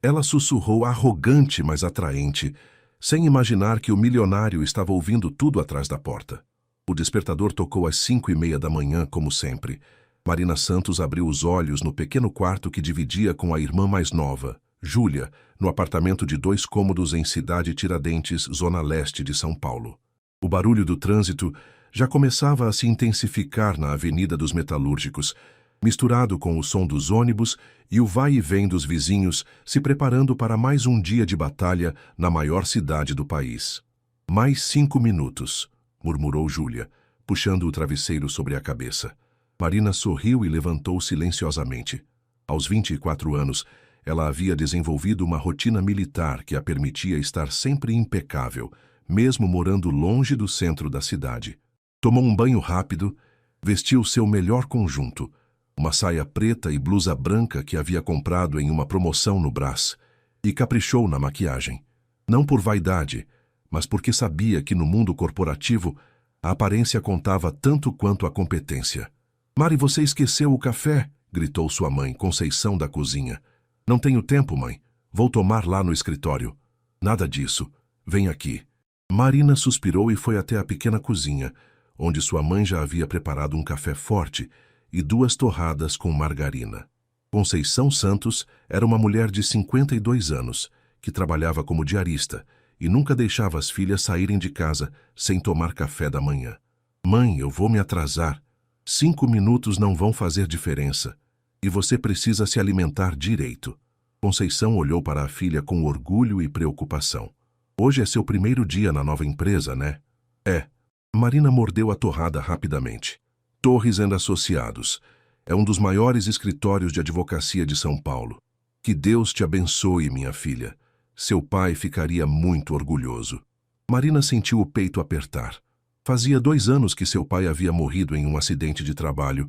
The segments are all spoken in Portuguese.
Ela sussurrou arrogante, mas atraente, sem imaginar que o milionário estava ouvindo tudo atrás da porta. O despertador tocou às 5:30 da manhã, como sempre. Marina Santos abriu os olhos no pequeno quarto que dividia com a irmã mais nova, Júlia, no apartamento de 2 cômodos em Cidade Tiradentes, zona leste de São Paulo. O barulho do trânsito já começava a se intensificar na Avenida dos Metalúrgicos, misturado com o som dos ônibus e o vai e vem dos vizinhos se preparando para mais um dia de batalha na maior cidade do país. Mais 5 minutos, murmurou Júlia, puxando o travesseiro sobre a cabeça. Marina sorriu e levantou silenciosamente. Aos 24 anos, ela havia desenvolvido uma rotina militar que a permitia estar sempre impecável, mesmo morando longe do centro da cidade. Tomou um banho rápido, vestiu seu melhor conjunto, uma saia preta e blusa branca que havia comprado em uma promoção no Brás, e caprichou na maquiagem. Não por vaidade, mas porque sabia que no mundo corporativo a aparência contava tanto quanto a competência. "Mari, você esqueceu o café?" gritou sua mãe, Conceição, da cozinha. "Não tenho tempo, mãe. Vou tomar lá no escritório." "Nada disso. Vem aqui." Marina suspirou e foi até a pequena cozinha, onde sua mãe já havia preparado um café forte e 2 torradas com margarina. Conceição Santos era uma mulher de 52 anos, que trabalhava como diarista e nunca deixava as filhas saírem de casa sem tomar café da manhã. "Mãe, eu vou me atrasar. 5 minutos não vão fazer diferença. E você precisa se alimentar direito." Conceição olhou para a filha com orgulho e preocupação. "Hoje é seu primeiro dia na nova empresa, né?" "É." Marina mordeu a torrada rapidamente. "Torres & Associados. É um dos maiores escritórios de advocacia de São Paulo. Que Deus te abençoe, minha filha. Seu pai ficaria muito orgulhoso." Marina sentiu o peito apertar. Fazia 2 anos que seu pai havia morrido em um acidente de trabalho,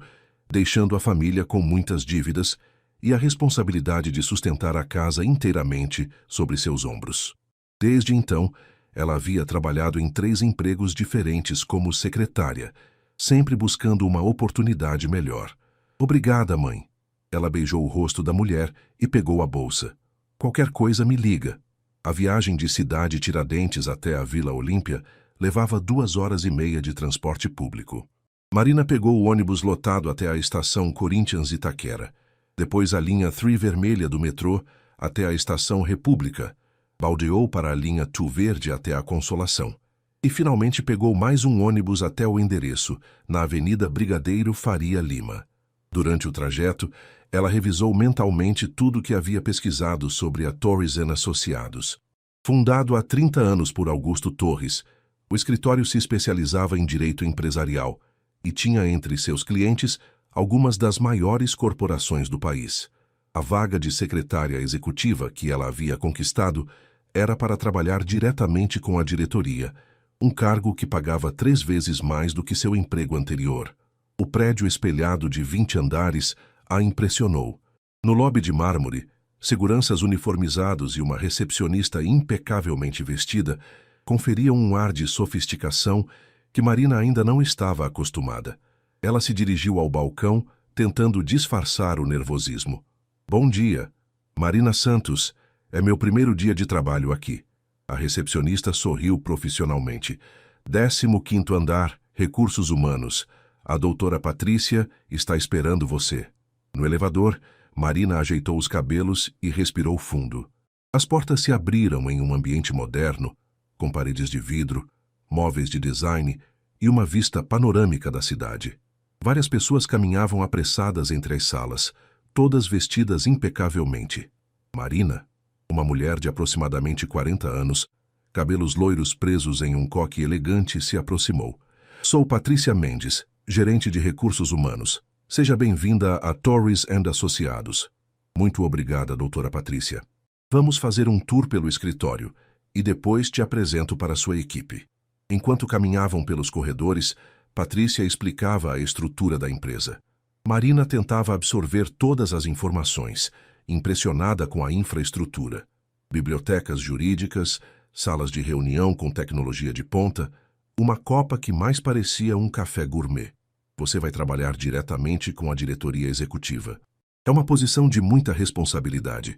deixando a família com muitas dívidas e a responsabilidade de sustentar a casa inteiramente sobre seus ombros. Desde então, ela havia trabalhado em 3 empregos diferentes como secretária, sempre buscando uma oportunidade melhor. "Obrigada, mãe." Ela beijou o rosto da mulher e pegou a bolsa. "Qualquer coisa me liga." A viagem de Cidade Tiradentes até a Vila Olímpia levava 2h30 de transporte público. Marina pegou o ônibus lotado até a estação Corinthians Itaquera, depois a linha 3 vermelha do metrô até a estação República, baldeou para a linha 2 verde até a Consolação, e finalmente pegou mais um ônibus até o endereço, na Avenida Brigadeiro Faria Lima. Durante o trajeto, ela revisou mentalmente tudo o que havia pesquisado sobre a Torres & Associados. Fundado há 30 anos por Augusto Torres, o escritório se especializava em direito empresarial e tinha entre seus clientes algumas das maiores corporações do país. A vaga de secretária executiva que ela havia conquistado era para trabalhar diretamente com a diretoria, um cargo que pagava 3 vezes mais do que seu emprego anterior. O prédio espelhado de 20 andares a impressionou. No lobby de mármore, seguranças uniformizados e uma recepcionista impecavelmente vestida conferiam um ar de sofisticação que Marina ainda não estava acostumada. Ela se dirigiu ao balcão, tentando disfarçar o nervosismo. "Bom dia. Marina Santos. É meu primeiro dia de trabalho aqui." A recepcionista sorriu profissionalmente. "15º andar, Recursos Humanos. A doutora Patrícia está esperando você." No elevador, Marina ajeitou os cabelos e respirou fundo. As portas se abriram em um ambiente moderno, com paredes de vidro, móveis de design e uma vista panorâmica da cidade. Várias pessoas caminhavam apressadas entre as salas, todas vestidas impecavelmente. Marina, uma mulher de aproximadamente 40 anos, cabelos loiros presos em um coque elegante, se aproximou. "Sou Patrícia Mendes, gerente de recursos humanos. Seja bem-vinda a Torres & Associados." "Muito obrigada, doutora Patrícia. Vamos fazer um tour pelo escritório e depois te apresento para sua equipe." Enquanto caminhavam pelos corredores, Patrícia explicava a estrutura da empresa. Marina tentava absorver todas as informações, impressionada com a infraestrutura. Bibliotecas jurídicas, salas de reunião com tecnologia de ponta, uma copa que mais parecia um café gourmet. "Você vai trabalhar diretamente com a diretoria executiva. É uma posição de muita responsabilidade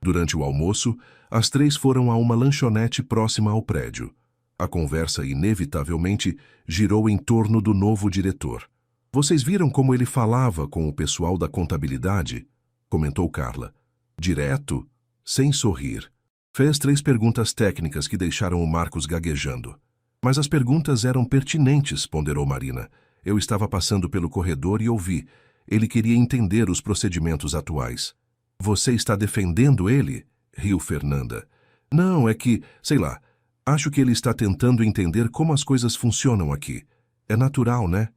Durante o almoço, as três foram a uma lanchonete próxima ao prédio. A conversa, inevitavelmente, girou em torno do novo diretor. Vocês viram como ele falava com o pessoal da contabilidade? Comentou Carla. Direto, sem sorrir. Fez 3 perguntas técnicas que deixaram o Marcos gaguejando. Mas as perguntas eram pertinentes, ponderou Marina. Eu estava passando pelo corredor e ouvi. Ele queria entender os procedimentos atuais. Você está defendendo ele? Riu Fernanda. Não, é que, sei lá, acho que ele está tentando entender como as coisas funcionam aqui. É natural, né?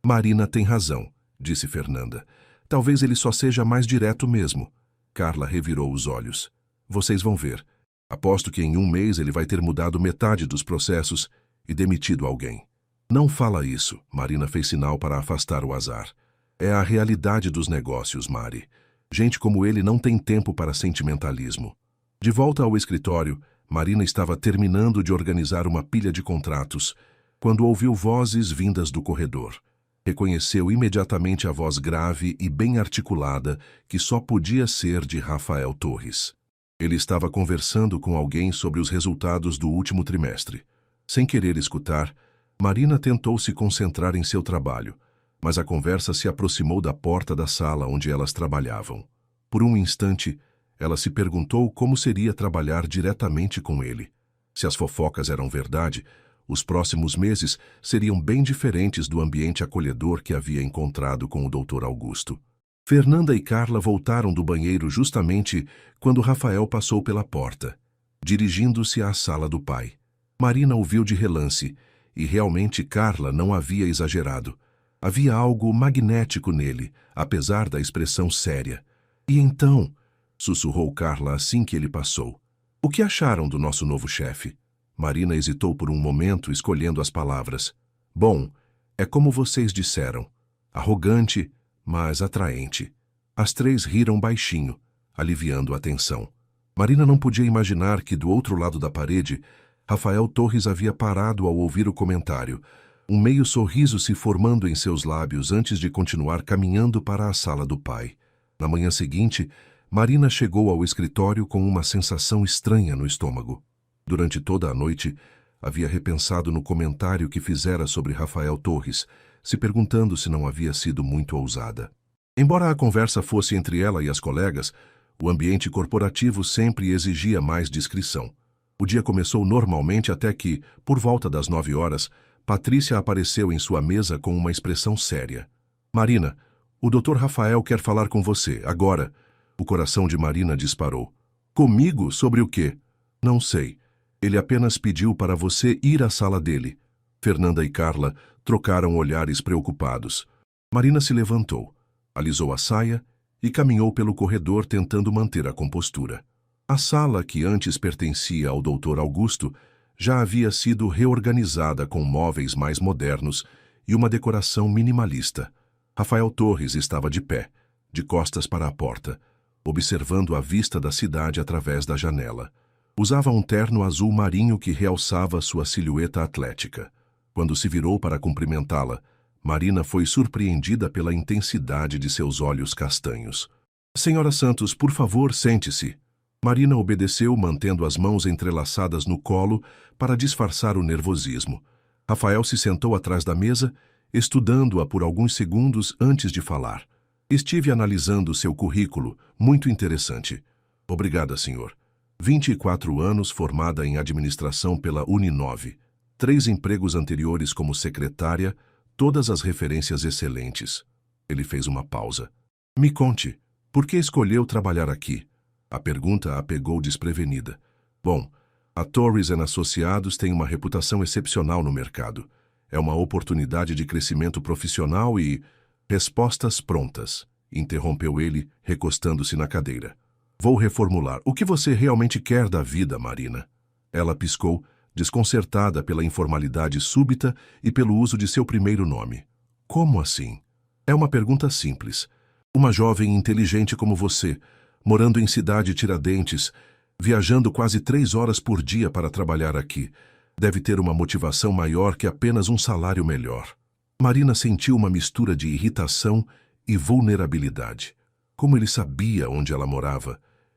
Marina tem razão, disse Fernanda. Talvez ele só seja mais direto mesmo. Carla revirou os olhos. Vocês vão ver. Aposto que em 1 mês ele vai ter mudado metade dos processos e demitido alguém. Não fala isso, Marina fez sinal para afastar o azar. É a realidade dos negócios, Mari. Gente como ele não tem tempo para sentimentalismo. De volta ao escritório, Marina estava terminando de organizar uma pilha de contratos, quando ouviu vozes vindas do corredor. Reconheceu imediatamente a voz grave e bem articulada que só podia ser de Rafael Torres. Ele estava conversando com alguém sobre os resultados do último trimestre. Sem querer escutar, Marina tentou se concentrar em seu trabalho, mas a conversa se aproximou da porta da sala onde elas trabalhavam. Por um instante, ela se perguntou como seria trabalhar diretamente com ele. Se as fofocas eram verdade, os próximos meses seriam bem diferentes do ambiente acolhedor que havia encontrado com o Dr. Augusto. Fernanda e Carla voltaram do banheiro justamente quando Rafael passou pela porta, dirigindo-se à sala do pai. Marina o viu de relance, e realmente Carla não havia exagerado. Havia algo magnético nele, apesar da expressão séria. E então, sussurrou Carla assim que ele passou. O que acharam do nosso novo chefe? Marina hesitou por um momento, escolhendo as palavras. Bom, é como vocês disseram. Arrogante, mas atraente. As 3 riram baixinho, aliviando a tensão. Marina não podia imaginar que, do outro lado da parede, Rafael Torres havia parado ao ouvir o comentário, um meio sorriso se formando em seus lábios antes de continuar caminhando para a sala do pai. Na manhã seguinte, Marina chegou ao escritório com uma sensação estranha no estômago. Durante toda a noite, havia repensado no comentário que fizera sobre Rafael Torres, se perguntando se não havia sido muito ousada. Embora a conversa fosse entre ela e as colegas, o ambiente corporativo sempre exigia mais discrição. O dia começou normalmente até que, por volta das 9 horas, Patrícia apareceu em sua mesa com uma expressão séria. Marina, o Dr. Rafael quer falar com você, agora. O coração de Marina disparou. Comigo? Sobre o quê? Não sei. Ele apenas pediu para você ir à sala dele. Fernanda e Carla trocaram olhares preocupados. Marina se levantou, alisou a saia e caminhou pelo corredor tentando manter a compostura. A sala, que antes pertencia ao Dr. Augusto, já havia sido reorganizada com móveis mais modernos e uma decoração minimalista. Rafael Torres estava de pé, de costas para a porta, observando a vista da cidade através da janela. Usava um terno azul marinho que realçava sua silhueta atlética. Quando se virou para cumprimentá-la, Marina foi surpreendida pela intensidade de seus olhos castanhos. Senhora Santos, por favor, sente-se. Marina obedeceu, mantendo as mãos entrelaçadas no colo para disfarçar o nervosismo. Rafael se sentou atrás da mesa, estudando-a por alguns segundos antes de falar. Estive analisando seu currículo, muito interessante. Obrigada, senhor. 24 anos, formada em administração pela Uninove. 3 empregos anteriores como secretária, todas as referências excelentes. Ele fez uma pausa. Me conte, por que escolheu trabalhar aqui? A pergunta a pegou desprevenida. Bom, a Torres & Associados tem uma reputação excepcional no mercado. É uma oportunidade de crescimento profissional e... Respostas prontas, interrompeu ele, recostando-se na cadeira. Vou reformular. O que você realmente quer da vida, Marina? Ela piscou, desconcertada pela informalidade súbita e pelo uso de seu primeiro nome. Como assim? É uma pergunta simples. Uma jovem inteligente como você, morando em cidade Tiradentes, viajando quase 3 horas por dia para trabalhar aqui, deve ter uma motivação maior que apenas um salário melhor. Marina sentiu uma mistura de irritação e vulnerabilidade. Como ele sabia onde ela morava,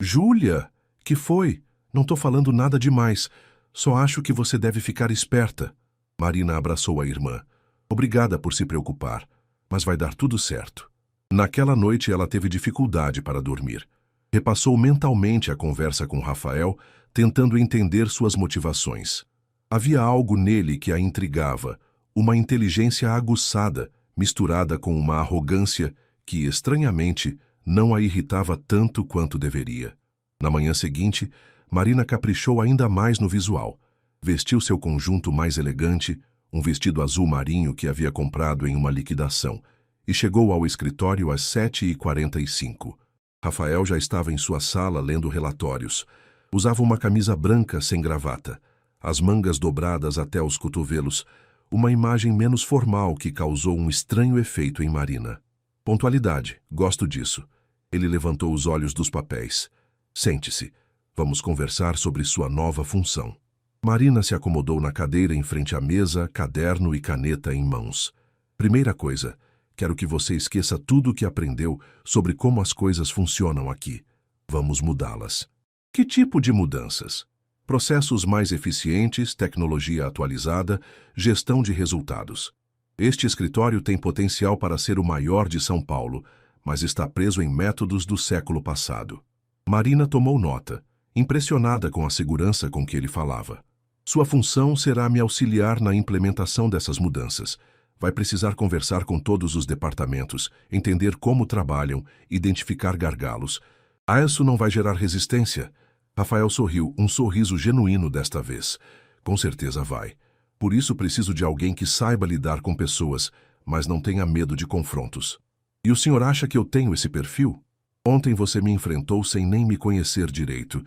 Júlia, que foi? Não tô falando nada demais. Só acho que você deve ficar esperta. Marina abraçou a irmã. Obrigada por se preocupar, mas vai dar tudo certo. Naquela noite ela teve dificuldade para dormir. Repassou mentalmente a conversa com Rafael, tentando entender suas motivações. Havia algo nele que a intrigava, uma inteligência aguçada, misturada com uma arrogância que, estranhamente, não a irritava tanto quanto deveria. Na manhã seguinte, Marina caprichou ainda mais no visual. Vestiu seu conjunto mais elegante, um vestido azul marinho que havia comprado em uma liquidação, e chegou ao escritório às 7h45. Rafael já estava em sua sala lendo relatórios. Usava uma camisa branca sem gravata, as mangas dobradas até os cotovelos, uma imagem menos formal que causou um estranho efeito em Marina. Pontualidade, gosto disso. Ele levantou os olhos dos papéis. Sente-se. Vamos conversar sobre sua nova função. Marina se acomodou na cadeira em frente à mesa, caderno e caneta em mãos. Primeira coisa, quero que você esqueça tudo o que aprendeu sobre como as coisas funcionam aqui. Vamos mudá-las. Que tipo de mudanças? Processos mais eficientes, tecnologia atualizada, gestão de resultados. Este escritório tem potencial para ser o maior de São Paulo, mas está preso em métodos do século passado. Marina tomou nota, impressionada com a segurança com que ele falava. Sua função será me auxiliar na implementação dessas mudanças. Vai precisar conversar com todos os departamentos, entender como trabalham, identificar gargalos. Isso não vai gerar resistência? Rafael sorriu, um sorriso genuíno desta vez. Com certeza vai. Por isso preciso de alguém que saiba lidar com pessoas, mas não tenha medo de confrontos. E o senhor acha que eu tenho esse perfil? Ontem você me enfrentou sem nem me conhecer direito.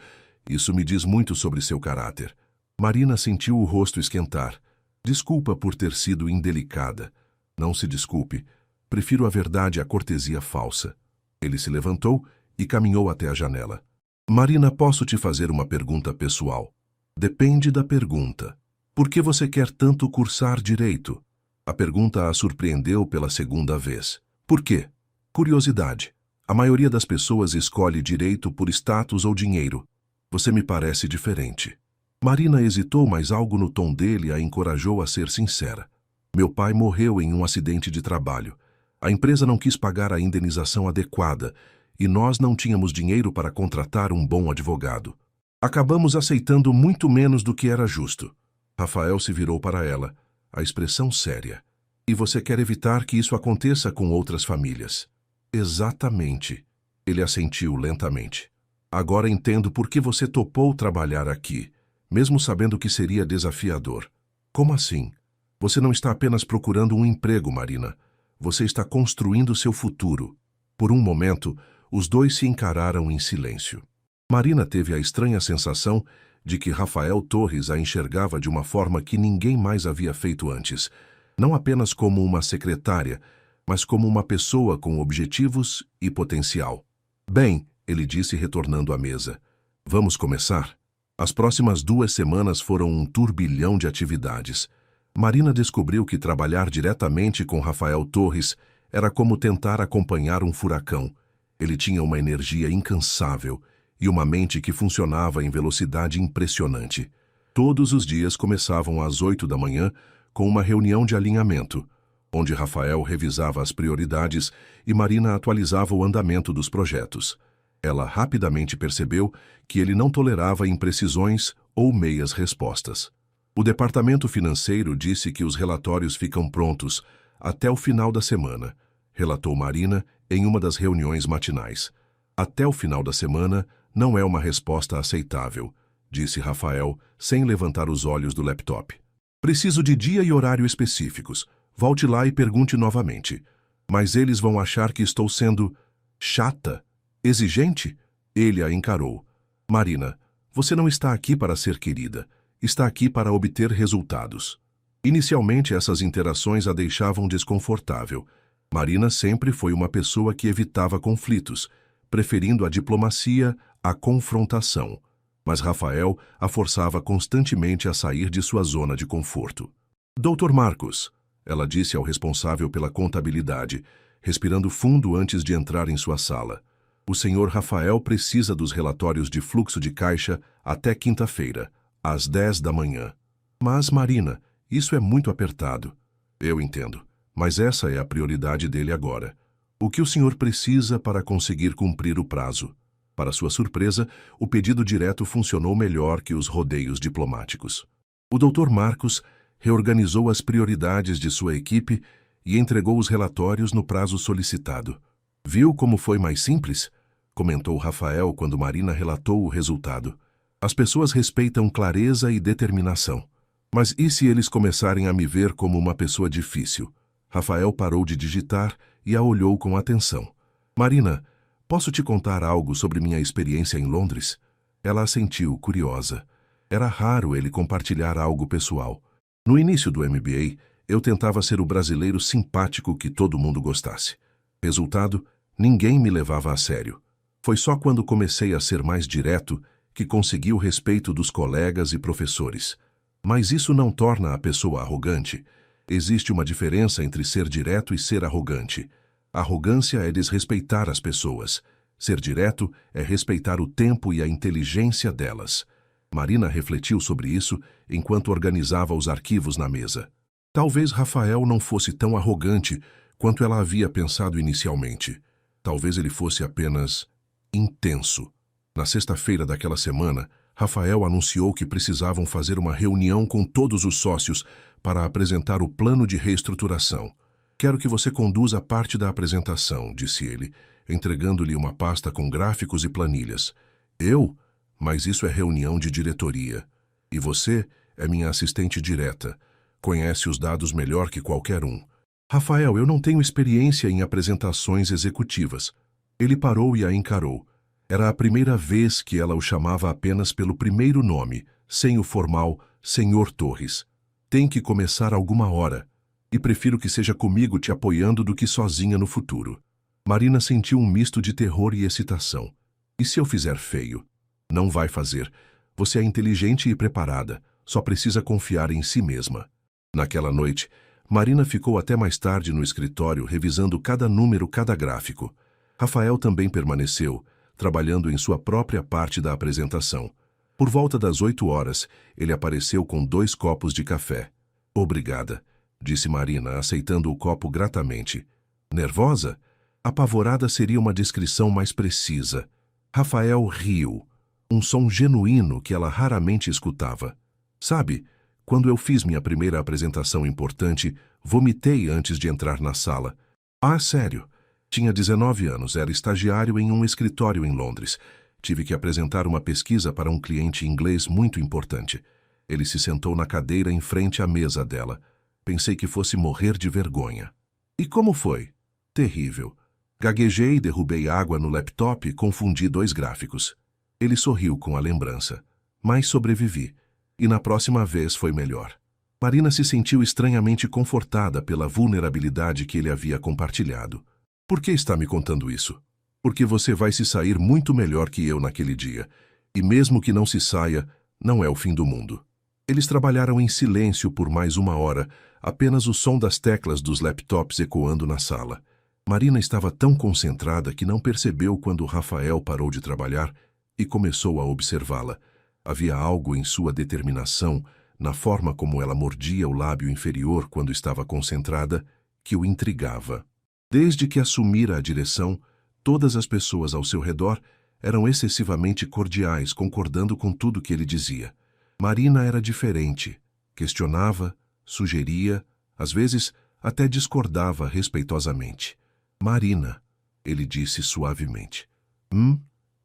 Isso me diz muito sobre seu caráter. Marina sentiu o rosto esquentar. Desculpa por ter sido indelicada. Não se desculpe. Prefiro a verdade à cortesia falsa. Ele se levantou e caminhou até a janela. Marina, posso te fazer uma pergunta pessoal? Depende da pergunta. Por que você quer tanto cursar direito? A pergunta a surpreendeu pela segunda vez. Por quê? Curiosidade. A maioria das pessoas escolhe direito por status ou dinheiro. Você me parece diferente. Marina hesitou, mas algo no tom dele a encorajou a ser sincera. Meu pai morreu em um acidente de trabalho. A empresa não quis pagar a indenização adequada e nós não tínhamos dinheiro para contratar um bom advogado. Acabamos aceitando muito menos do que era justo. Rafael se virou para ela, a expressão séria. E você quer evitar que isso aconteça com outras famílias? Exatamente. Ele assentiu lentamente. Agora entendo por que você topou trabalhar aqui, mesmo sabendo que seria desafiador. Como assim? Você não está apenas procurando um emprego, Marina. Você está construindo seu futuro. Por um momento, os dois se encararam em silêncio. Marina teve a estranha sensação de que Rafael Torres a enxergava de uma forma que ninguém mais havia feito antes, não apenas como uma secretária, mas como uma pessoa com objetivos e potencial. Bem, ele disse retornando à mesa. Vamos começar? As próximas 2 semanas foram um turbilhão de atividades. Marina descobriu que trabalhar diretamente com Rafael Torres era como tentar acompanhar um furacão. Ele tinha uma energia incansável e uma mente que funcionava em velocidade impressionante. Todos os dias começavam às 8 da manhã com uma reunião de alinhamento, onde Rafael revisava as prioridades e Marina atualizava o andamento dos projetos. Ela rapidamente percebeu que ele não tolerava imprecisões ou meias respostas. O departamento financeiro disse que os relatórios ficam prontos até o final da semana, relatou Marina em uma das reuniões matinais. Até o final da semana não é uma resposta aceitável, disse Rafael, sem levantar os olhos do laptop. Preciso de dia e horário específicos. Volte lá e pergunte novamente. Mas eles vão achar que estou sendo chata, exigente? Ele a encarou. Marina, você não está aqui para ser querida. Está aqui para obter resultados. Inicialmente, essas interações a deixavam desconfortável. Marina sempre foi uma pessoa que evitava conflitos, preferindo a diplomacia à confrontação. Mas Rafael a forçava constantemente a sair de sua zona de conforto. Dr. Marcos, ela disse ao responsável pela contabilidade, respirando fundo antes de entrar em sua sala. O senhor Rafael precisa dos relatórios de fluxo de caixa até quinta-feira, às 10 da manhã. Mas, Marina, isso é muito apertado. Eu entendo, mas essa é a prioridade dele agora. O que o senhor precisa para conseguir cumprir o prazo? Para sua surpresa, o pedido direto funcionou melhor que os rodeios diplomáticos. O Dr. Marcos reorganizou as prioridades de sua equipe e entregou os relatórios no prazo solicitado. Viu como foi mais simples? Comentou Rafael quando Marina relatou o resultado. As pessoas respeitam clareza e determinação. Mas e se eles começarem a me ver como uma pessoa difícil? Rafael parou de digitar e a olhou com atenção. Marina, posso te contar algo sobre minha experiência em Londres? Ela assentiu, curiosa. Era raro ele compartilhar algo pessoal. No início do MBA, eu tentava ser o brasileiro simpático que todo mundo gostasse. Resultado, ninguém me levava a sério. Foi só quando comecei a ser mais direto que consegui o respeito dos colegas e professores. Mas isso não torna a pessoa arrogante. Existe uma diferença entre ser direto e ser arrogante. Arrogância é desrespeitar as pessoas. Ser direto é respeitar o tempo e a inteligência delas. Marina refletiu sobre isso enquanto organizava os arquivos na mesa. Talvez Rafael não fosse tão arrogante quanto ela havia pensado inicialmente. Talvez ele fosse apenas intenso. Na sexta-feira daquela semana, Rafael anunciou que precisavam fazer uma reunião com todos os sócios para apresentar o plano de reestruturação. Quero que você conduza parte da apresentação, disse ele, entregando-lhe uma pasta com gráficos e planilhas. Eu? Mas isso é reunião de diretoria. E você é minha assistente direta. Conhece os dados melhor que qualquer um. Rafael, eu não tenho experiência em apresentações executivas. Ele parou e a encarou. Era a primeira vez que ela o chamava apenas pelo primeiro nome, sem o formal Senhor Torres. Tem que começar alguma hora. E prefiro que seja comigo te apoiando do que sozinha no futuro. Marina sentiu um misto de terror e excitação. E se eu fizer feio? Não vai fazer. Você é inteligente e preparada. Só precisa confiar em si mesma. Naquela noite, Marina ficou até mais tarde no escritório revisando cada número, cada gráfico. Rafael também permaneceu, trabalhando em sua própria parte da apresentação. Por volta das 8 horas, ele apareceu com 2 copos de café. Obrigada, disse Marina, aceitando o copo gratamente. Nervosa? Apavorada seria uma descrição mais precisa. Rafael riu. Um som genuíno que ela raramente escutava. Sabe, quando eu fiz minha primeira apresentação importante, vomitei antes de entrar na sala. Ah, sério? Tinha 19 anos, era estagiário em um escritório em Londres. Tive que apresentar uma pesquisa para um cliente inglês muito importante. Ele se sentou na cadeira em frente à mesa dela. Pensei que fosse morrer de vergonha. E como foi? Terrível. Gaguejei, derrubei água no laptop e confundi 2 gráficos. Ele sorriu com a lembrança. Mas sobrevivi. E na próxima vez foi melhor. Marina se sentiu estranhamente confortada pela vulnerabilidade que ele havia compartilhado. Por que está me contando isso? Porque você vai se sair muito melhor que eu naquele dia. E mesmo que não se saia, não é o fim do mundo. Eles trabalharam em silêncio por mais 1 hora, apenas o som das teclas dos laptops ecoando na sala. Marina estava tão concentrada que não percebeu quando Rafael parou de trabalhar e começou a observá-la. Havia algo em sua determinação, na forma como ela mordia o lábio inferior quando estava concentrada, que o intrigava. Desde que assumira a direção, todas as pessoas ao seu redor eram excessivamente cordiais, concordando com tudo que ele dizia. Marina era diferente. Questionava, sugeria, às vezes até discordava respeitosamente. Marina, ele disse suavemente.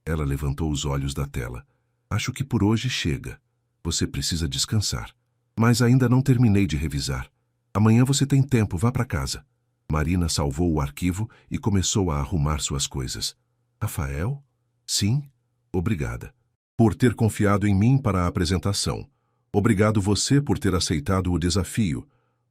Ela levantou os olhos da tela. Acho que por hoje chega. Você precisa descansar. Mas ainda não terminei de revisar. Amanhã você tem tempo, vá para casa. Marina salvou o arquivo e começou a arrumar suas coisas. Rafael? Sim, obrigada. Por ter confiado em mim para a apresentação. Obrigado você por ter aceitado o desafio.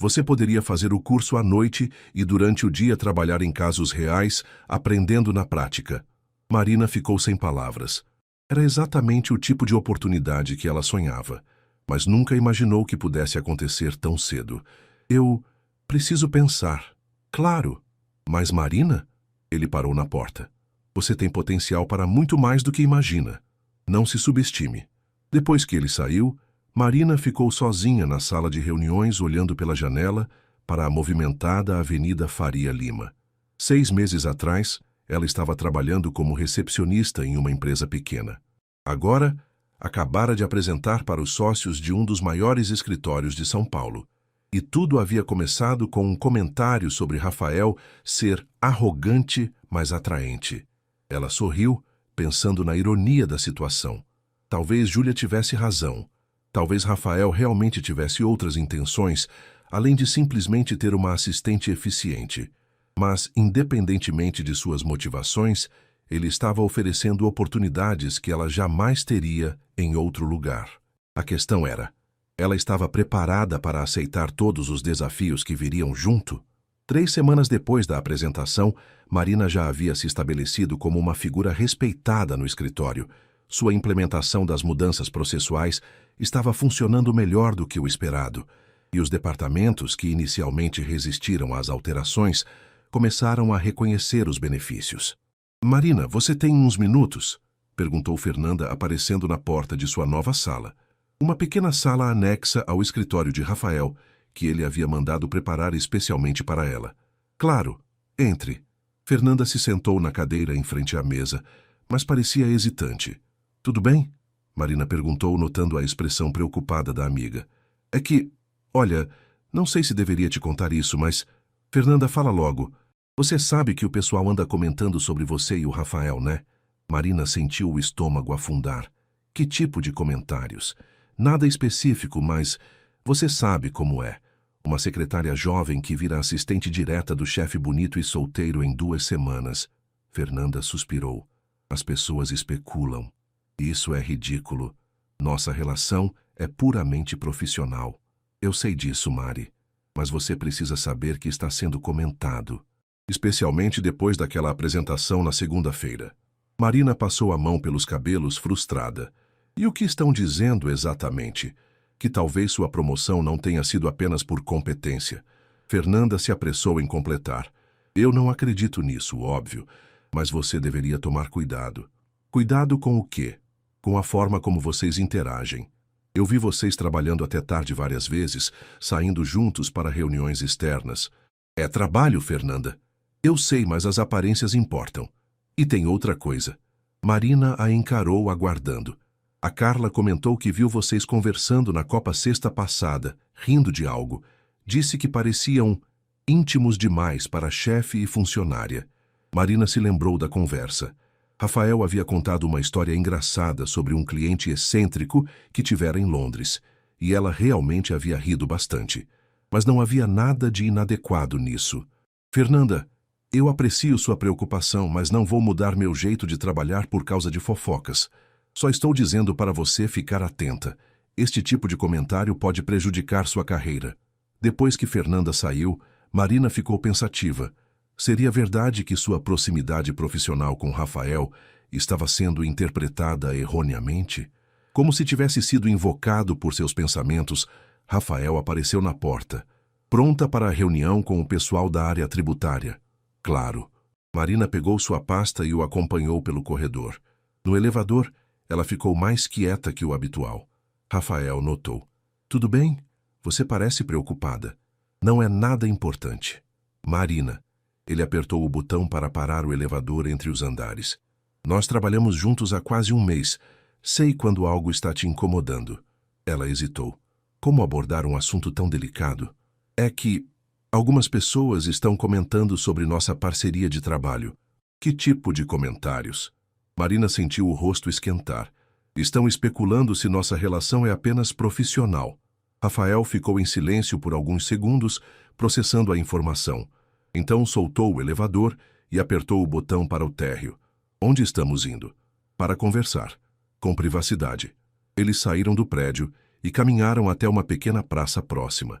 Você poderia fazer o curso à noite e durante o dia trabalhar em casos reais, aprendendo na prática. Marina ficou sem palavras. Era exatamente o tipo de oportunidade que ela sonhava, mas nunca imaginou que pudesse acontecer tão cedo. Eu preciso pensar. Claro. Mas Marina? Ele parou na porta. Você tem potencial para muito mais do que imagina. Não se subestime. Depois que ele saiu, Marina ficou sozinha na sala de reuniões olhando pela janela para a movimentada Avenida Faria Lima. 6 meses atrás, ela estava trabalhando como recepcionista em uma empresa pequena. Agora, acabara de apresentar para os sócios de um dos maiores escritórios de São Paulo. E tudo havia começado com um comentário sobre Rafael ser arrogante, mas atraente. Ela sorriu, pensando na ironia da situação. Talvez Júlia tivesse razão. Talvez Rafael realmente tivesse outras intenções, além de simplesmente ter uma assistente eficiente. Mas, independentemente de suas motivações, ele estava oferecendo oportunidades que ela jamais teria em outro lugar. A questão era, ela estava preparada para aceitar todos os desafios que viriam junto? 3 semanas depois da apresentação, Marina já havia se estabelecido como uma figura respeitada no escritório. Sua implementação das mudanças processuais estava funcionando melhor do que o esperado, e os departamentos que inicialmente resistiram às alterações começaram a reconhecer os benefícios. Marina, você tem uns minutos? Perguntou Fernanda, aparecendo na porta de sua nova sala. Uma pequena sala anexa ao escritório de Rafael, que ele havia mandado preparar especialmente para ela. Claro, entre. Fernanda se sentou na cadeira em frente à mesa, mas parecia hesitante. Tudo bem? Marina perguntou, notando a expressão preocupada da amiga. É que, olha, não sei se deveria te contar isso, mas... Fernanda, fala logo. Você sabe que o pessoal anda comentando sobre você e o Rafael, né? Marina sentiu o estômago afundar. Que tipo de comentários? Nada específico, mas você sabe como é. Uma secretária jovem que vira assistente direta do chefe bonito e solteiro em 2 semanas. Fernanda suspirou. As pessoas especulam. Isso é ridículo. Nossa relação é puramente profissional. Eu sei disso, Mari. Mas você precisa saber que está sendo comentado. Especialmente depois daquela apresentação na segunda-feira. Marina passou a mão pelos cabelos, frustrada. E o que estão dizendo exatamente? Que talvez sua promoção não tenha sido apenas por competência. Fernanda se apressou em completar. Eu não acredito nisso, óbvio, mas você deveria tomar cuidado. Cuidado com o quê? Com a forma como vocês interagem. Eu vi vocês trabalhando até tarde várias vezes, saindo juntos para reuniões externas. É trabalho, Fernanda. Eu sei, mas as aparências importam. E tem outra coisa. Marina a encarou aguardando. A Carla comentou que viu vocês conversando na Copa sexta passada, rindo de algo. Disse que pareciam íntimos demais para chefe e funcionária. Marina se lembrou da conversa. Rafael havia contado uma história engraçada sobre um cliente excêntrico que tivera em Londres, e ela realmente havia rido bastante. Mas não havia nada de inadequado nisso. Fernanda, eu aprecio sua preocupação, mas não vou mudar meu jeito de trabalhar por causa de fofocas. Só estou dizendo para você ficar atenta. Este tipo de comentário pode prejudicar sua carreira. Depois que Fernanda saiu, Marina ficou pensativa. Seria verdade que sua proximidade profissional com Rafael estava sendo interpretada erroneamente? Como se tivesse sido invocado por seus pensamentos, Rafael apareceu na porta, pronta para a reunião com o pessoal da área tributária. Claro. Marina pegou sua pasta e o acompanhou pelo corredor. No elevador, ela ficou mais quieta que o habitual. Rafael notou. Tudo bem? Você parece preocupada. Não é nada importante. Marina. Ele apertou o botão para parar o elevador entre os andares. Nós trabalhamos juntos há quase 1 mês. Sei quando algo está te incomodando. Ela hesitou. Como abordar um assunto tão delicado? É que algumas pessoas estão comentando sobre nossa parceria de trabalho. Que tipo de comentários? Marina sentiu o rosto esquentar. Estão especulando se nossa relação é apenas profissional. Rafael ficou em silêncio por alguns segundos, processando a informação. Então soltou o elevador e apertou o botão para o térreo. Onde estamos indo? Para conversar. Com privacidade. Eles saíram do prédio e caminharam até uma pequena praça próxima.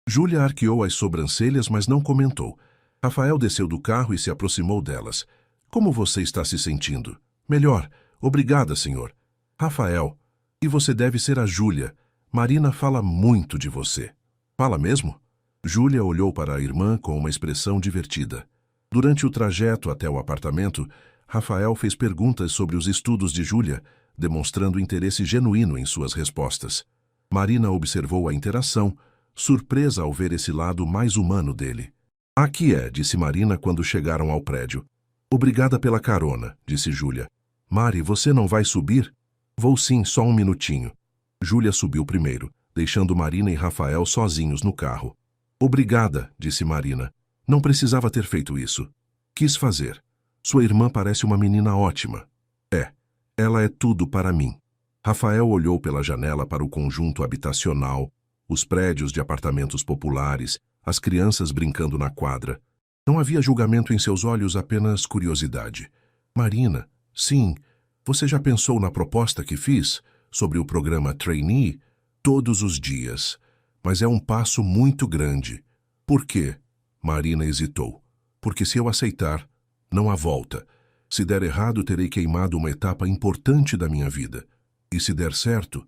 Júlia arqueou as sobrancelhas, mas não comentou. Rafael desceu do carro e se aproximou delas. Como você está se sentindo? Melhor. Obrigada, senhor. Rafael, e você deve ser a Júlia. Marina fala muito de você. Fala mesmo? Júlia olhou para a irmã com uma expressão divertida. Durante o trajeto até o apartamento, Rafael fez perguntas sobre os estudos de Júlia, demonstrando interesse genuíno em suas respostas. Marina observou a interação, surpresa ao ver esse lado mais humano dele. Aqui é, disse Marina quando chegaram ao prédio. Obrigada pela carona, disse Júlia. Mari, você não vai subir? Vou sim, só um minutinho. Júlia subiu primeiro, deixando Marina e Rafael sozinhos no carro. Obrigada, disse Marina. Não precisava ter feito isso. Quis fazer. Sua irmã parece uma menina ótima. É, ela é tudo para mim. Rafael olhou pela janela para o conjunto habitacional, os prédios de apartamentos populares, as crianças brincando na quadra. Não havia julgamento em seus olhos, apenas curiosidade. Marina, sim, você já pensou na proposta que fiz sobre o programa Trainee? Todos os dias. Mas é um passo muito grande. Por quê? Marina hesitou. Porque se eu aceitar, não há volta. Se der errado, terei queimado uma etapa importante da minha vida. E se der certo,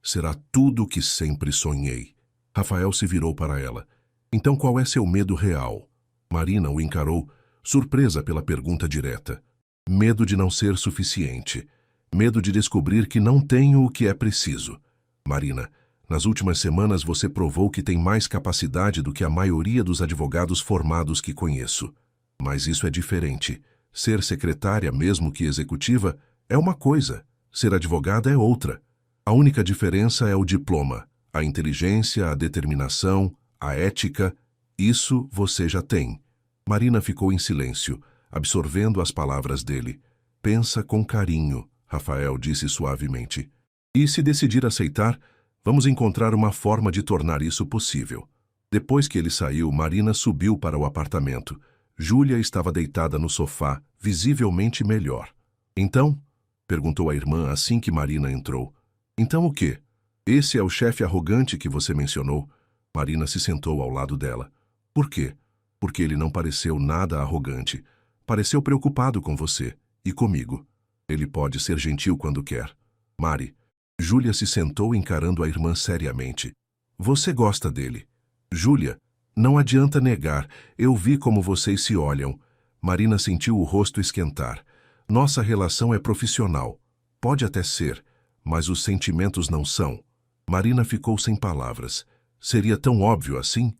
será tudo o que sempre sonhei. Rafael se virou para ela. Então qual é seu medo real? Marina o encarou, surpresa pela pergunta direta. Medo de não ser suficiente. Medo de descobrir que não tenho o que é preciso. Marina, nas últimas semanas você provou que tem mais capacidade do que a maioria dos advogados formados que conheço. Mas isso é diferente. Ser secretária, mesmo que executiva, é uma coisa. Ser advogada é outra. A única diferença é o diploma. A inteligência, a determinação, a ética, isso você já tem. Marina ficou em silêncio, absorvendo as palavras dele. Pensa com carinho, Rafael disse suavemente. E se decidir aceitar, vamos encontrar uma forma de tornar isso possível. Depois que ele saiu, Marina subiu para o apartamento. Júlia estava deitada no sofá, visivelmente melhor. Então? Perguntou a irmã assim que Marina entrou. Então o quê? Esse é o chefe arrogante que você mencionou? Marina se sentou ao lado dela. Por quê? Porque ele não pareceu nada arrogante. Pareceu preocupado com você e comigo. Ele pode ser gentil quando quer. Mari. Júlia se sentou encarando a irmã seriamente. Você gosta dele. Júlia, não adianta negar. Eu vi como vocês se olham. Marina sentiu o rosto esquentar. Nossa relação é profissional. Pode até ser, mas os sentimentos não são. Marina ficou sem palavras. Seria tão óbvio assim?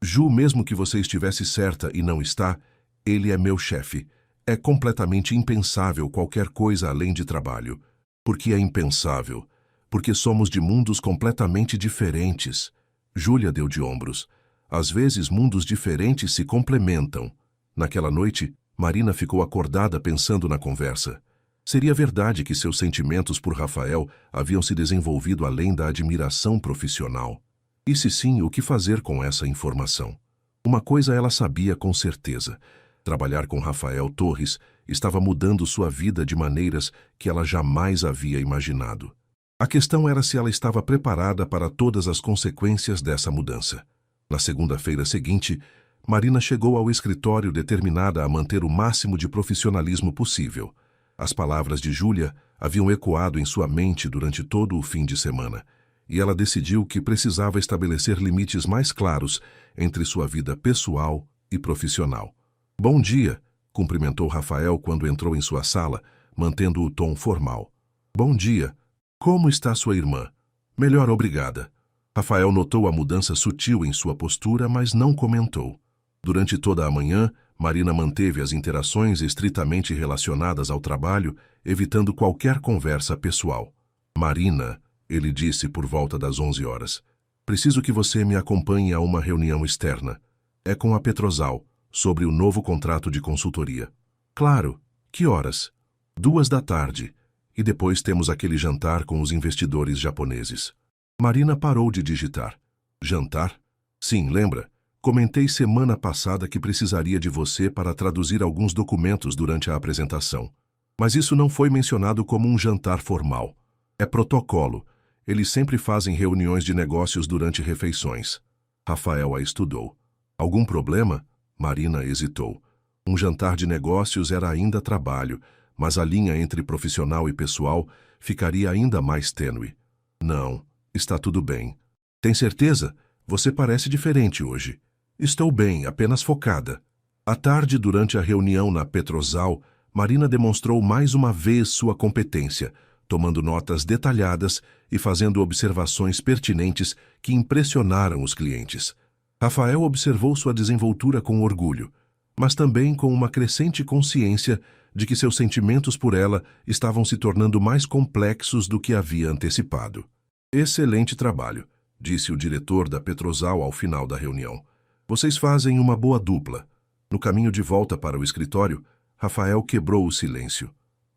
Ju, mesmo que você estivesse certa e não está, ele é meu chefe. É completamente impensável qualquer coisa além de trabalho. Por que é impensável? Porque somos de mundos completamente diferentes. Júlia deu de ombros. Às vezes, mundos diferentes se complementam. Naquela noite, Marina ficou acordada pensando na conversa. Seria verdade que seus sentimentos por Rafael haviam se desenvolvido além da admiração profissional? E se sim, o que fazer com essa informação? Uma coisa ela sabia com certeza. Trabalhar com Rafael Torres estava mudando sua vida de maneiras que ela jamais havia imaginado. A questão era se ela estava preparada para todas as consequências dessa mudança. Na segunda-feira seguinte, Marina chegou ao escritório determinada a manter o máximo de profissionalismo possível. As palavras de Júlia haviam ecoado em sua mente durante todo o fim de semana, e ela decidiu que precisava estabelecer limites mais claros entre sua vida pessoal e profissional. Bom dia, cumprimentou Rafael quando entrou em sua sala, mantendo o tom formal. Bom dia. Como está sua irmã? Melhor, obrigada. Rafael notou a mudança sutil em sua postura, mas não comentou. Durante toda a manhã, Marina manteve as interações estritamente relacionadas ao trabalho, evitando qualquer conversa pessoal. Marina, ele disse por volta das 11 horas, preciso que você me acompanhe a uma reunião externa. É com a Petrosal, sobre o novo contrato de consultoria. Claro. Que horas? 14h. E depois temos aquele jantar com os investidores japoneses. Marina parou de digitar. Jantar? Sim, lembra? Comentei semana passada que precisaria de você para traduzir alguns documentos durante a apresentação. Mas isso não foi mencionado como um jantar formal. É protocolo. Eles sempre fazem reuniões de negócios durante refeições. Rafael a estudou. Algum problema? Marina hesitou. Um jantar de negócios era ainda trabalho, mas a linha entre profissional e pessoal ficaria ainda mais tênue. Não, está tudo bem. Tem certeza? Você parece diferente hoje. Estou bem, apenas focada. À tarde, durante a reunião na Petrosal, Marina demonstrou mais uma vez sua competência, tomando notas detalhadas e fazendo observações pertinentes que impressionaram os clientes. Rafael observou sua desenvoltura com orgulho, mas também com uma crescente consciência de que seus sentimentos por ela estavam se tornando mais complexos do que havia antecipado. Excelente trabalho, disse o diretor da Petrosal ao final da reunião. Vocês fazem uma boa dupla. No caminho de volta para o escritório, Rafael quebrou o silêncio.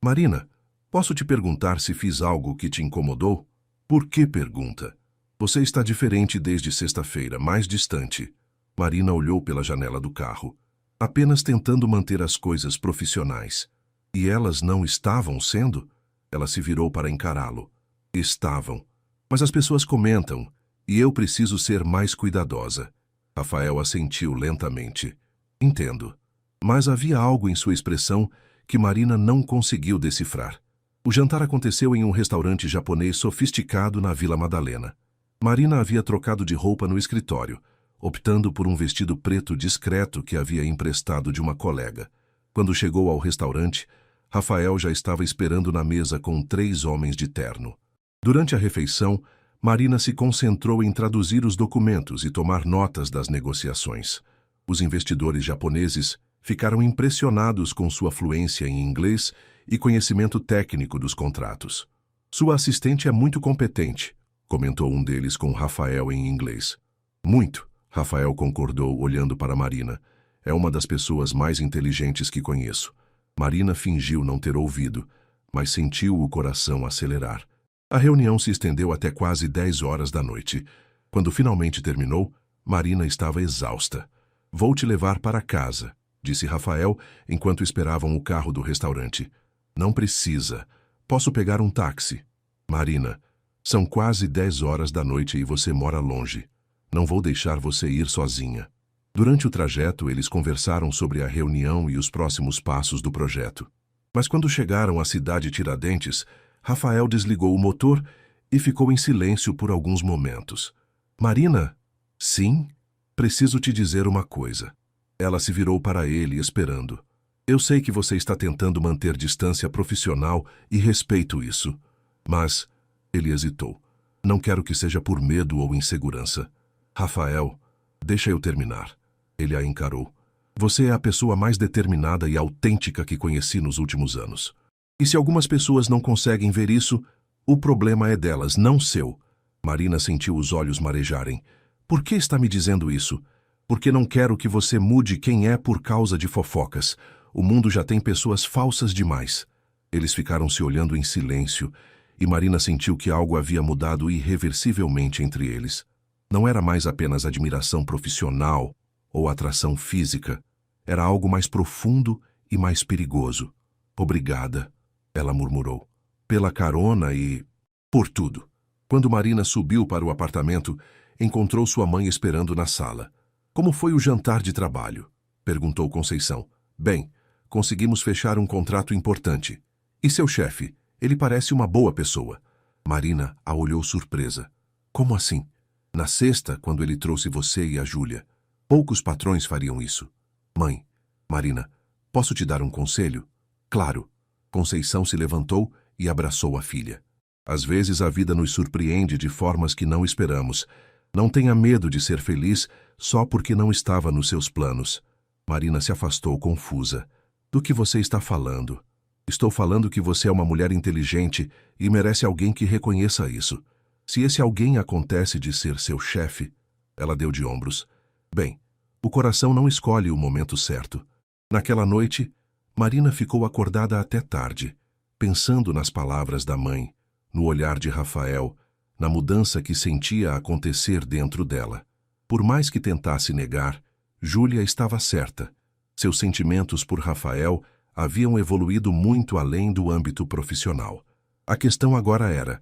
Marina, posso te perguntar se fiz algo que te incomodou? Por que pergunta? Você está diferente desde sexta-feira, mais distante. Marina olhou pela janela do carro, apenas tentando manter as coisas profissionais. E elas não estavam sendo? Ela se virou para encará-lo. Estavam. Mas as pessoas comentam, e eu preciso ser mais cuidadosa. Rafael assentiu lentamente. Entendo. Mas havia algo em sua expressão que Marina não conseguiu decifrar. O jantar aconteceu em um restaurante japonês sofisticado na Vila Madalena. Marina havia trocado de roupa no escritório, optando por um vestido preto discreto que havia emprestado de uma colega. Quando chegou ao restaurante, Rafael já estava esperando na mesa com 3 homens de terno. Durante a refeição, Marina se concentrou em traduzir os documentos e tomar notas das negociações. Os investidores japoneses ficaram impressionados com sua fluência em inglês e conhecimento técnico dos contratos. Sua assistente é muito competente, comentou um deles com Rafael em inglês. Muito, Rafael concordou olhando para Marina. É uma das pessoas mais inteligentes que conheço. Marina fingiu não ter ouvido, mas sentiu o coração acelerar. A reunião se estendeu até quase 10 horas da noite. Quando finalmente terminou, Marina estava exausta. Vou te levar para casa, disse Rafael enquanto esperavam o carro do restaurante. Não precisa. Posso pegar um táxi. Marina, são quase 10 horas da noite e você mora longe. Não vou deixar você ir sozinha. Durante o trajeto, eles conversaram sobre a reunião e os próximos passos do projeto. Mas quando chegaram à cidade Tiradentes, Rafael desligou o motor e ficou em silêncio por alguns momentos. Marina? Sim? Preciso te dizer uma coisa. Ela se virou para ele, esperando. Eu sei que você está tentando manter distância profissional e respeito isso. Mas, ele hesitou. Não quero que seja por medo ou insegurança. Rafael, deixa eu terminar. Ele a encarou. Você é a pessoa mais determinada e autêntica que conheci nos últimos anos. E se algumas pessoas não conseguem ver isso, o problema é delas, não seu. Marina sentiu os olhos marejarem. Por que está me dizendo isso? Porque não quero que você mude quem é por causa de fofocas. O mundo já tem pessoas falsas demais. Eles ficaram se olhando em silêncio, e Marina sentiu que algo havia mudado irreversivelmente entre eles. Não era mais apenas admiração profissional ou atração física. Era algo mais profundo e mais perigoso. Obrigada, ela murmurou. Pela carona e por tudo. Quando Marina subiu para o apartamento, encontrou sua mãe esperando na sala. Como foi o jantar de trabalho? Perguntou Conceição. Bem, conseguimos fechar um contrato importante. E seu chefe? Ele parece uma boa pessoa. Marina a olhou surpresa. Como assim? Na sexta, quando ele trouxe você e a Júlia. Poucos patrões fariam isso. Mãe, Marina, posso te dar um conselho? Claro. Conceição se levantou e abraçou a filha. Às vezes a vida nos surpreende de formas que não esperamos. Não tenha medo de ser feliz só porque não estava nos seus planos. Marina se afastou confusa. Do que você está falando? Estou falando que você é uma mulher inteligente e merece alguém que reconheça isso. Se esse alguém acontece de ser seu chefe... Ela deu de ombros. Bem, o coração não escolhe o momento certo. Naquela noite, Marina ficou acordada até tarde, pensando nas palavras da mãe, no olhar de Rafael, na mudança que sentia acontecer dentro dela. Por mais que tentasse negar, Júlia estava certa. Seus sentimentos por Rafael haviam evoluído muito além do âmbito profissional. A questão agora era,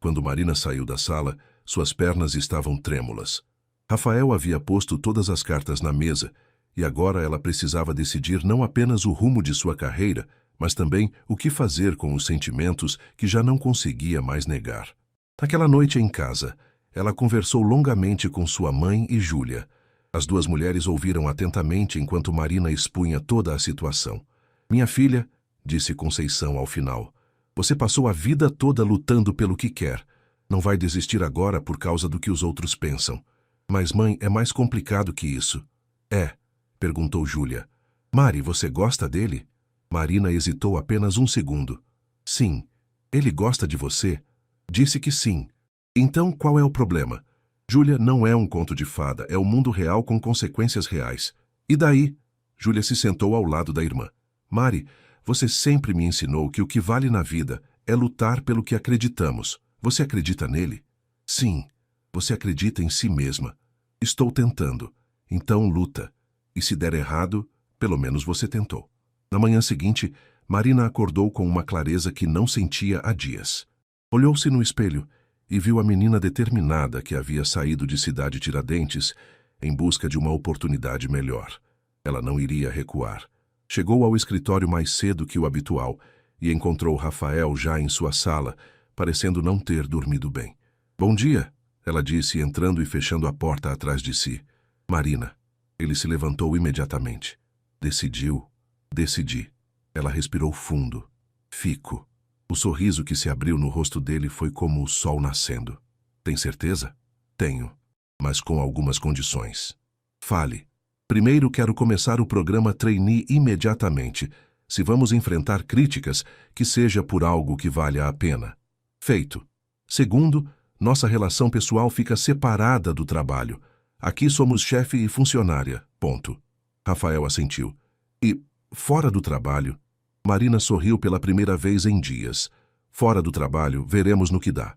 Quando Marina saiu da sala, suas pernas estavam trêmulas. Rafael havia posto todas as cartas na mesa, e agora ela precisava decidir não apenas o rumo de sua carreira, mas também o que fazer com os sentimentos que já não conseguia mais negar. Naquela noite em casa, ela conversou longamente com sua mãe e Júlia. As duas mulheres ouviram atentamente enquanto Marina expunha toda a situação. "Minha filha", disse Conceição ao final, "você passou a vida toda lutando pelo que quer. Não vai desistir agora por causa do que os outros pensam. Mas, mãe, é mais complicado que isso." "É?", perguntou Júlia. "Mari, você gosta dele?" Marina hesitou apenas um segundo. "Sim. Ele gosta de você?" "Disse que sim." "Então, qual é o problema?" "Júlia, não é um conto de fada, é o mundo real com consequências reais." "E daí?" Júlia se sentou ao lado da irmã. "Mari, você sempre me ensinou que o que vale na vida é lutar pelo que acreditamos. Você acredita nele?" "Sim." "Você acredita em si mesma." "Estou tentando." "Então luta. E se der errado, pelo menos você tentou." Na manhã seguinte, Marina acordou com uma clareza que não sentia há dias. Olhou-se no espelho e viu a menina determinada que havia saído de Cidade Tiradentes em busca de uma oportunidade melhor. Ela não iria recuar. Chegou ao escritório mais cedo que o habitual e encontrou Rafael já em sua sala, parecendo não ter dormido bem. "Bom dia", ela disse, entrando e fechando a porta atrás de si. "Marina." Ele se levantou imediatamente. Decidi." Ela respirou fundo. "Fico." O sorriso que se abriu no rosto dele foi como o sol nascendo. "Tem certeza?" "Tenho, mas com algumas condições." "Fale." "Primeiro, quero começar o programa trainee imediatamente. Se vamos enfrentar críticas, que seja por algo que valha a pena." "Feito." "Segundo, nossa relação pessoal fica separada do trabalho. Aqui somos chefe e funcionária. Ponto." Rafael assentiu. "E fora do trabalho?" Marina sorriu pela primeira vez em dias. "Fora do trabalho, veremos no que dá."